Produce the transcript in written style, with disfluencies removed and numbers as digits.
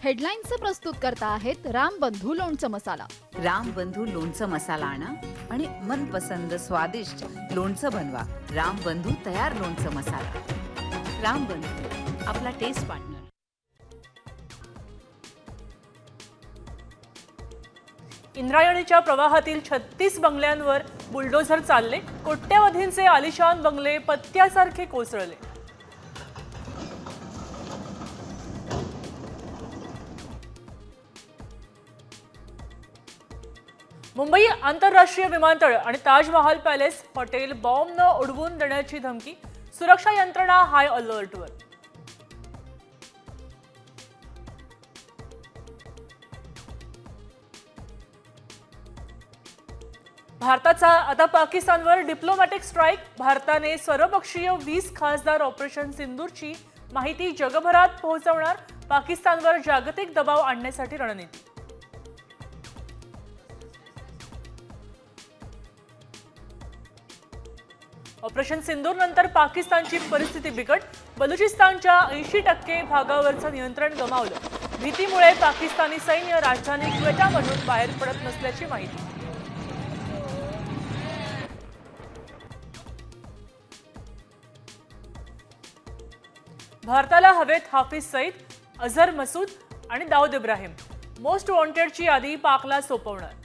हेडलाईन्सचे प्रस्तुत करता आहेत रामबंधू लोणचं मसाला. रामबंधू लोणचं मसाला आणा आणि मनपसंद स्वादिष्ट लोणचं बनवा. रामबंधू तयार लोणचं मसाला. रामबंधू, आपला टेस्ट पार्टनर. इंद्रायणीच्या प्रवाहातील 36 बंगल्यांवर बुलडोझर चालले. कोट्यवधींचे आलिशान बंगले पत्त्यासारखे कोसळले. मुंबई आंतरराष्ट्रीय विमानतळ आणि ताजमहाल पॅलेस हॉटेल बॉम्बनं उडवून देण्याची धमकी. सुरक्षा यंत्रणा हाय अलर्टवर. भारताचा आता पाकिस्तानवर डिप्लोमॅटिक स्ट्राईक. भारताने सर्वपक्षीय 20 खासदार ऑपरेशन सिंदूरची माहिती जगभरात पोहोचवणार. पाकिस्तानवर जागतिक दबाव आणण्यासाठी रणनीती. ऑपरेशन सिंदूर नंतर पाकिस्तानची परिस्थिती बिकट. बलुचिस्तानच्या 80% भागावरचं नियंत्रण गमावलं. भीतीमुळे पाकिस्तानी सैन्य राजधानी क्वेटामधून बाहेर पडत नसल्याची माहिती. भारताला हवेत हाफिज सईद, अझहर मसूद आणि दाऊद इब्राहिम. मोस्ट वॉन्टेडची यादी पाकला सोपवणार.